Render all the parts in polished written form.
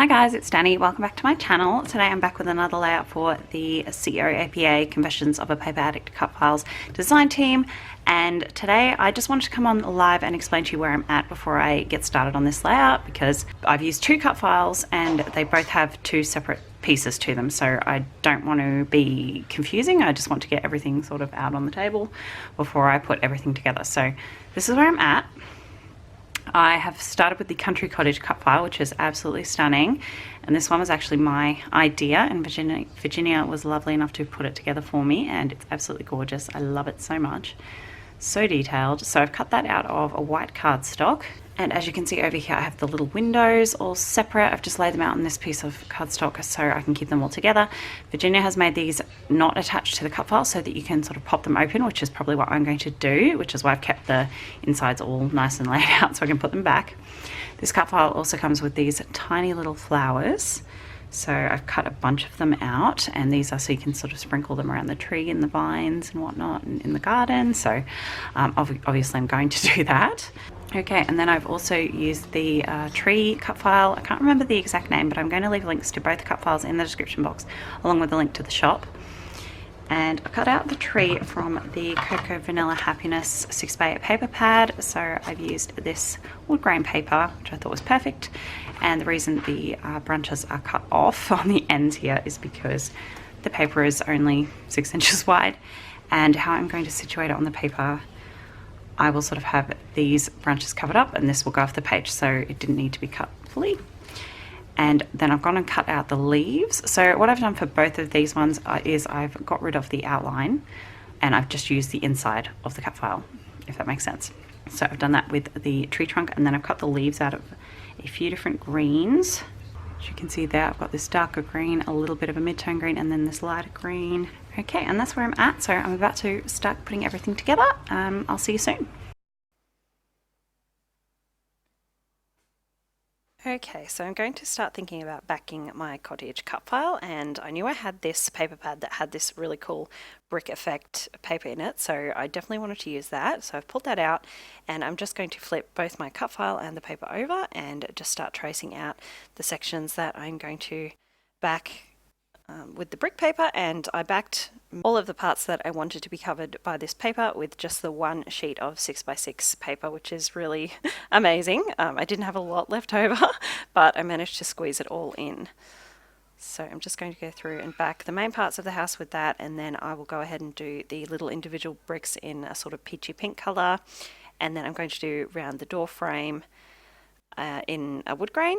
Hi guys, it's Danny. Welcome back to my channel. Today I'm back with another layout for the COAPA Confessions of a Paper Addict Cutfiles design team, and today I just wanted to come on live and explain to you where I'm at before I get started on this layout, because I've used two cut files and they both have two separate pieces to them, so I don't want to be confusing. I just want to get everything sort of out on the table before I put everything together. So this is where I'm at. I have started with the Country Cottage cut file, which is absolutely stunning, and this one was actually my idea, and Virginia was lovely enough to put it together for me, and it's absolutely gorgeous. I love it so much, so detailed. So I've cut that out of a white cardstock, and as you can see over here I have the little windows all separate. I've just laid them out on this piece of cardstock so I can keep them all together. Virginia has made these not attached to the cut file so that you can sort of pop them open, which is probably what I'm going to do, which is why I've kept the insides all nice and laid out so I can put them back. This cut file also comes with these tiny little flowers, so I've cut a bunch of them out, and these are so you can sort of sprinkle them around the tree and the vines and whatnot and in the garden. So obviously I'm going to do that. Okay, and then I've also used the tree cut file. I can't remember the exact name, but I'm going to leave links to both cut files in the description box, along with a link to the shop. And I cut out the tree from the Cocoa Vanilla Happiness 6x8 paper pad. So I've used this wood grain paper, which I thought was perfect. And the reason the branches are cut off on the ends here is because the paper is only 6 inches wide. And how I'm going to situate it on the paper, I will sort of have these branches covered up and this will go off the page, so it didn't need to be cut fully. And then I've gone and cut out the leaves. So what I've done for both of these ones is I've got rid of the outline and I've just used the inside of the cut file, if that makes sense. So I've done that with the tree trunk, and then I've cut the leaves out of a few different greens. As you can see there, I've got this darker green, a little bit of a mid-tone green, and then this lighter green. Okay, and that's where I'm at. So I'm about to start putting everything together. I'll see you soon. Okay, so I'm going to start thinking about backing my cottage cut file, and I knew I had this paper pad that had this really cool brick effect paper in it, so I definitely wanted to use that. So I've pulled that out, and I'm just going to flip both my cut file and the paper over and just start tracing out the sections that I'm going to back with the brick paper. And I backed all of the parts that I wanted to be covered by this paper with just the one sheet of 6x6 paper, which is really amazing. I didn't have a lot left over, but I managed to squeeze it all in. So I'm just going to go through and back the main parts of the house with that, and then I will go ahead and do the little individual bricks in a sort of peachy pink colour, and then I'm going to do around the door frame in a wood grain.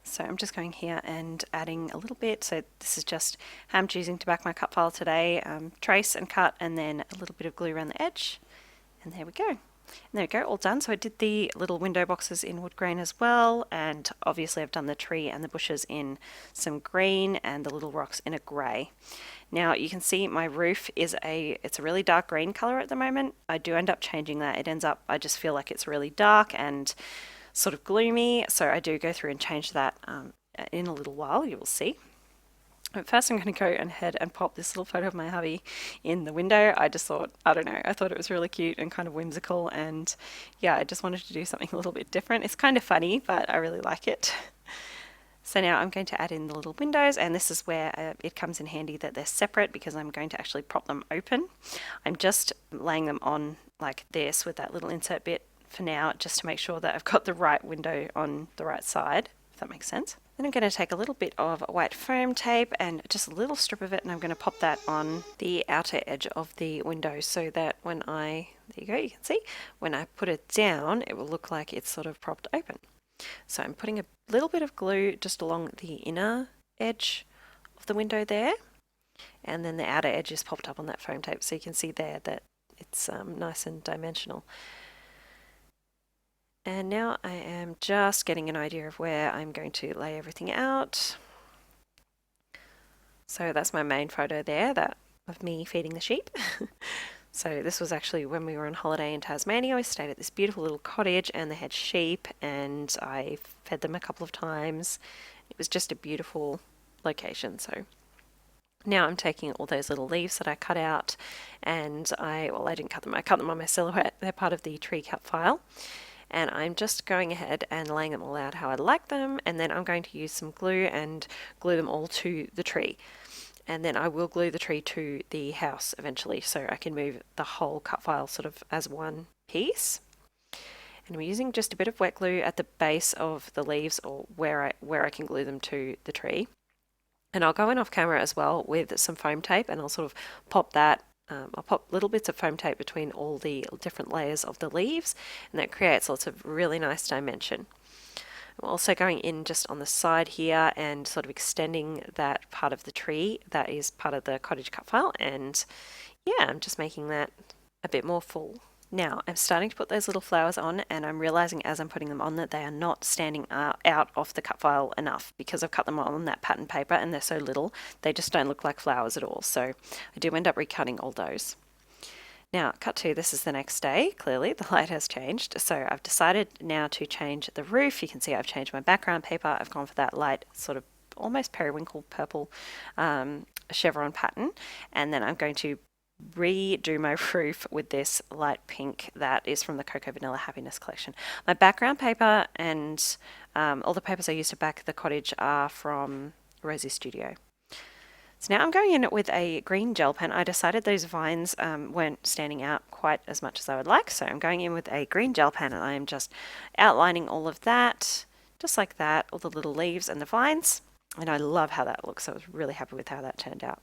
So I'm just going here and adding a little bit. So this is just how I'm choosing to back my cut file today. Trace and cut, and then a little bit of glue around the edge. And there we go. And there we go, all done. So I did the little window boxes in wood grain as well. And obviously I've done the tree and the bushes in some green and the little rocks in a grey. Now you can see my roof is it's a really dark green colour at the moment. I do end up changing that. It ends up, I just feel like it's really dark and sort of gloomy, so I do go through and change that in a little while, you will see. But first I'm going to go ahead and pop this little photo of my hubby in the window. I just thought, I don't know, I thought it was really cute and kind of whimsical, and yeah, I just wanted to do something a little bit different. It's kind of funny, but I really like it. So now I'm going to add in the little windows, and this is where it comes in handy that they're separate, because I'm going to actually prop them open. I'm just laying them on like this with that little insert bit for now, just to make sure that I've got the right window on the right side, if that makes sense. Then I'm going to take a little bit of white foam tape and just a little strip of it, and I'm going to pop that on the outer edge of the window so that when there you go, you can see, when I put it down, it will look like it's sort of propped open. So I'm putting a little bit of glue just along the inner edge of the window there, and then the outer edge is popped up on that foam tape, so you can see there that it's nice and dimensional. And now I am just getting an idea of where I'm going to lay everything out. So that's my main photo there, that of me feeding the sheep. So this was actually when we were on holiday in Tasmania. We stayed at this beautiful little cottage, and they had sheep, and I fed them a couple of times. It was just a beautiful location. So now I'm taking all those little leaves that I cut out, and I didn't cut them, I cut them on my silhouette. They're part of the tree cut file. and I'm just going ahead and laying them all out how I like them, and then I'm going to use some glue and glue them all to the tree. And then I will glue the tree to the house eventually, so I can move the whole cut file sort of as one piece. And I'm using just a bit of wet glue at the base of the leaves, or where I can glue them to the tree. And I'll go in off camera as well with some foam tape, and I'll sort of pop that. I'll pop little bits of foam tape between all the different layers of the leaves, and that creates lots of really nice dimension. I'm also going in just on the side here and sort of extending that part of the tree that is part of the cottage cut file, and yeah, I'm just making that a bit more full. Now I'm starting to put those little flowers on, and I'm realizing as I'm putting them on that they are not standing out off the cut file enough, because I've cut them on that pattern paper and they're so little they just don't look like flowers at all. So I do end up recutting all those. Now, cut to, this is the next day. Clearly, the light has changed. So I've decided now to change the roof. You can see I've changed my background paper. I've gone for that light sort of almost periwinkle purple chevron pattern. And then I'm going to redo my roof with this light pink that is from the Cocoa Vanilla Happiness collection. My background paper and all the papers I used to back the cottage are from Rosie Studio. So now I'm going in with a green gel pen. I decided those vines weren't standing out quite as much as I would like, so I'm going in with a green gel pen and I am just outlining all of that, just like that, all the little leaves and the vines. And I love how that looks. I was really happy with how that turned out.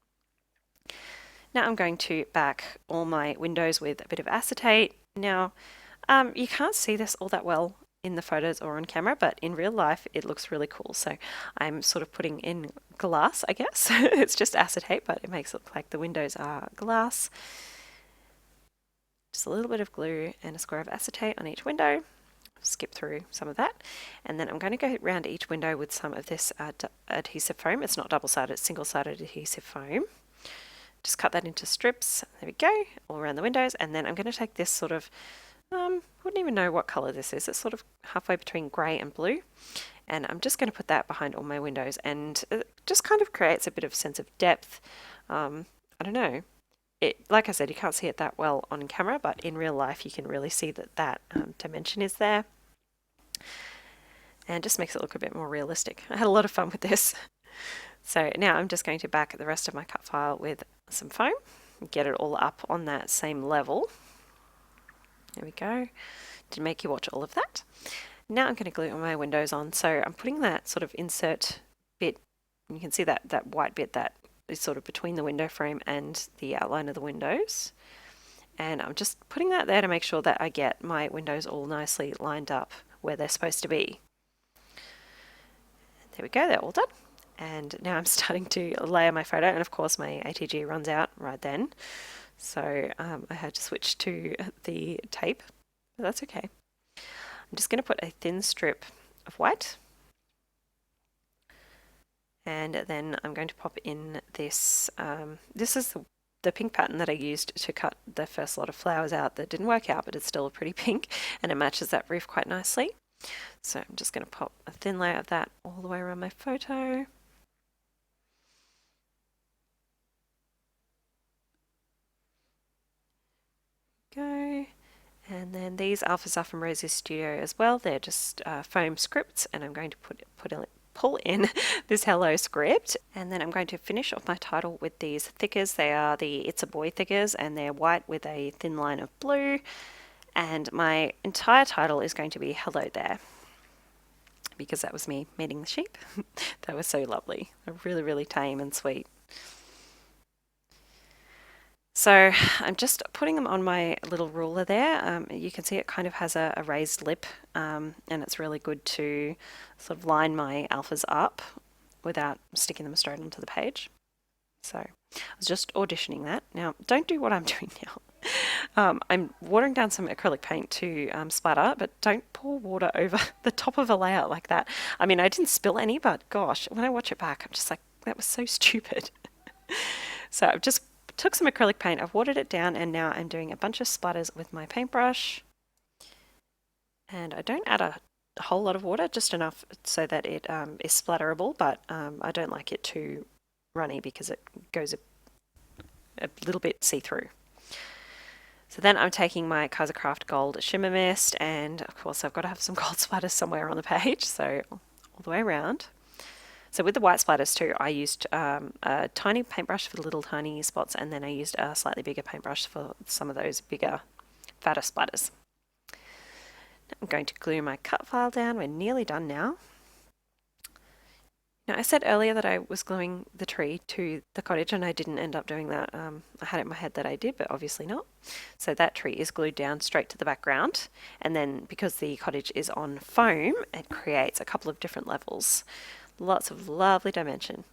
Now I'm going to back all my windows with a bit of acetate. Now, you can't see this all that well in the photos or on camera, but in real life it looks really cool. So I'm sort of putting in glass, I guess. It's just acetate, but it makes it look like the windows are glass. Just a little bit of glue and a square of acetate on each window. Skip through some of that, and then I'm going to go around each window with some of this adhesive foam. It's not double-sided, it's single-sided adhesive foam. Just cut that into strips. There we go, all around the windows. And then I'm going to take this sort of, wouldn't even know what color this is. It's sort of halfway between grey and blue. And I'm just going to put that behind all my windows, and it just kind of creates a bit of sense of depth. I don't know. Like I said, you can't see it that well on camera, but in real life you can really see that dimension is there. And just makes it look a bit more realistic. I had a lot of fun with this. So now I'm just going to back the rest of my cut file with some foam, get it all up on that same level. There we go. Didn't make you watch all of that. Now I'm going to glue all my windows on. So I'm putting that sort of insert bit, you can see that white bit that is sort of between the window frame and the outline of the windows. And I'm just putting that there to make sure that I get my windows all nicely lined up where they're supposed to be. There we go, they're all done. And now I'm starting to layer my photo, and of course my ATG runs out right then. So I had to switch to the tape, but that's okay. I'm just going to put a thin strip of white, and then I'm going to pop in this. This is the pink pattern that I used to cut the first lot of flowers out that didn't work out, but it's still a pretty pink, and it matches that roof quite nicely. So I'm just going to pop a thin layer of that all the way around my photo. Go. And then these alphas are from Rosie Studio as well. They're just foam scripts, and I'm going to pull in this hello script, and then I'm going to finish off my title with these thickers. They are the It's a Boy thickers, and they're white with a thin line of blue, and my entire title is going to be Hello There, because that was me meeting the sheep. That was so lovely. They're really, really tame and sweet. So I'm just putting them on my little ruler there. You can see it kind of has a raised lip, and it's really good to sort of line my alphas up without sticking them straight onto the page. So I was just auditioning that. Now, don't do what I'm doing now. I'm watering down some acrylic paint to splatter, but don't pour water over the top of a layout like that. I mean, I didn't spill any, but gosh, when I watch it back, I'm just like, that was so stupid. So I've just took some acrylic paint, I've watered it down, and now I'm doing a bunch of splatters with my paintbrush. And I don't add a whole lot of water, just enough so that it is splatterable, but I don't like it too runny because it goes a little bit see-through. So then I'm taking my Kaisercraft Gold Shimmer Mist, and of course I've got to have some gold splatters somewhere on the page, so all the way around. So with the white splatters too, I used a tiny paintbrush for the little tiny spots, and then I used a slightly bigger paintbrush for some of those bigger, fatter splatters. I'm going to glue my cut file down. We're nearly done now. Now, I said earlier that I was gluing the tree to the cottage, and I didn't end up doing that. I had it in my head that I did, but obviously not. So that tree is glued down straight to the background, and then because the cottage is on foam, it creates a couple of different levels. Lots of lovely dimension.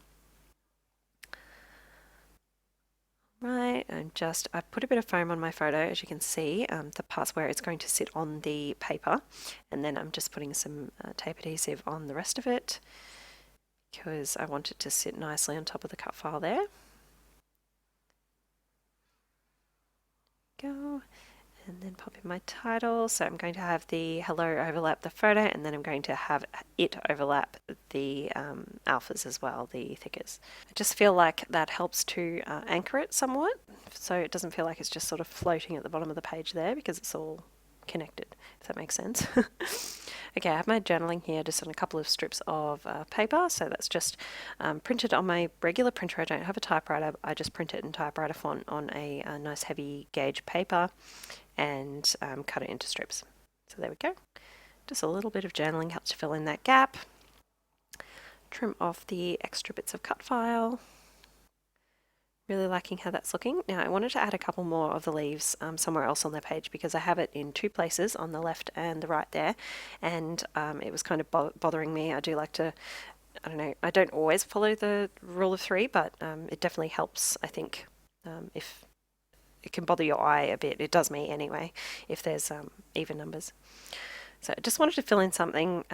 Right, I put a bit of foam on my photo, as you can see, the parts where it's going to sit on the paper, and then I'm just putting some tape adhesive on the rest of it, because I want it to sit nicely on top of the cut file there. Go, and then pop in my title. So I'm going to have the hello overlap the photo, and then I'm going to have it overlap the alphas as well, the thickers. I just feel like that helps to anchor it somewhat, so it doesn't feel like it's just sort of floating at the bottom of the page there, because it's all connected, if that makes sense. Okay, I have my journaling here just on a couple of strips of paper, so that's just printed on my regular printer. I don't have a typewriter, I just print it in typewriter font on a nice heavy gauge paper and cut it into strips. So there we go. Just a little bit of journaling helps to fill in that gap. Trim off the extra bits of cut file. Really liking how that's looking. Now I wanted to add a couple more of the leaves somewhere else on the page, because I have it in two places, on the left and the right there, and it was kind of bothering me. I do like to, I don't know, I don't always follow the rule of three, but it definitely helps, I think, if it can bother your eye a bit. It does me anyway, if there's even numbers. So I just wanted to fill in something.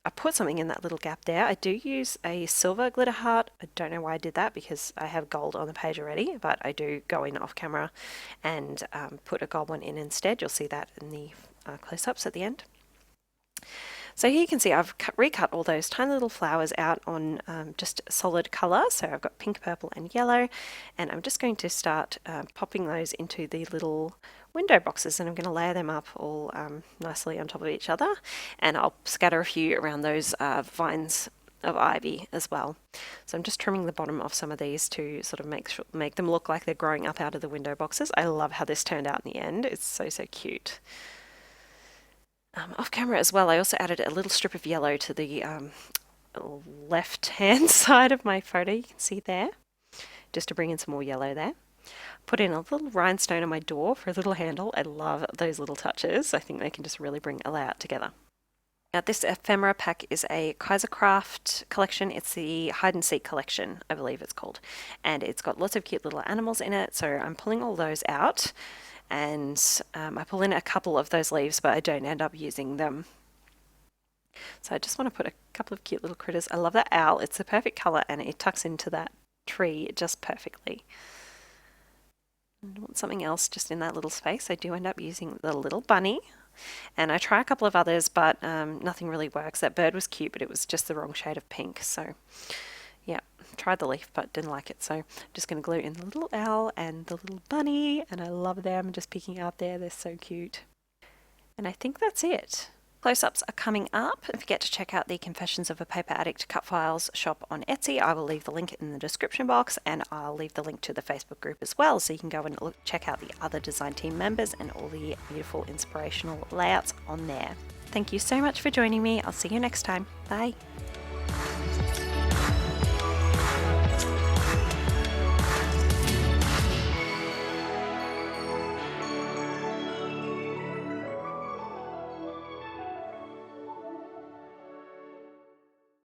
I put something in that little gap there. I do use a silver glitter heart. I don't know why I did that, because I have gold on the page already, but I do go in off camera and put a gold one in instead. You'll see that in the close-ups at the end. So here you can see I've recut all those tiny little flowers out on just solid colour. So I've got pink, purple and yellow, and I'm just going to start popping those into the little window boxes, and I'm going to layer them up all nicely on top of each other, and I'll scatter a few around those vines of ivy as well. So I'm just trimming the bottom off some of these to sort of make them look like they're growing up out of the window boxes. I love how this turned out in the end. It's so cute. Off camera as well, I also added a little strip of yellow to the left hand side of my photo, you can see there, just to bring in some more yellow there. Put in a little rhinestone on my door for a little handle. I love those little touches. I think they can just really bring a layout together. Now this ephemera pack is a Kaisercraft collection. It's the hide and seek collection, I believe it's called, and it's got lots of cute little animals in it, so I'm pulling all those out, and I pull in a couple of those leaves, but I don't end up using them. So I just want to put a couple of cute little critters. I love that owl. It's the perfect colour, and it tucks into that tree just perfectly. I want something else just in that little space. I do end up using the little bunny, and I try a couple of others, but nothing really works. That bird was cute, but it was just the wrong shade of pink. So yeah, tried the leaf but didn't like it. So I'm just going to glue in the little owl and the little bunny, and I love them just peeking out there. They're so cute. And I think that's it. Close-ups are coming up. Don't forget to check out the Confessions of a Paper Addict cut files shop on Etsy. I will leave the link in the description box, and I'll leave the link to the Facebook group as well, so you can go and check out the other design team members and all the beautiful inspirational layouts on there. Thank you so much for joining me. I'll see you next time. Bye.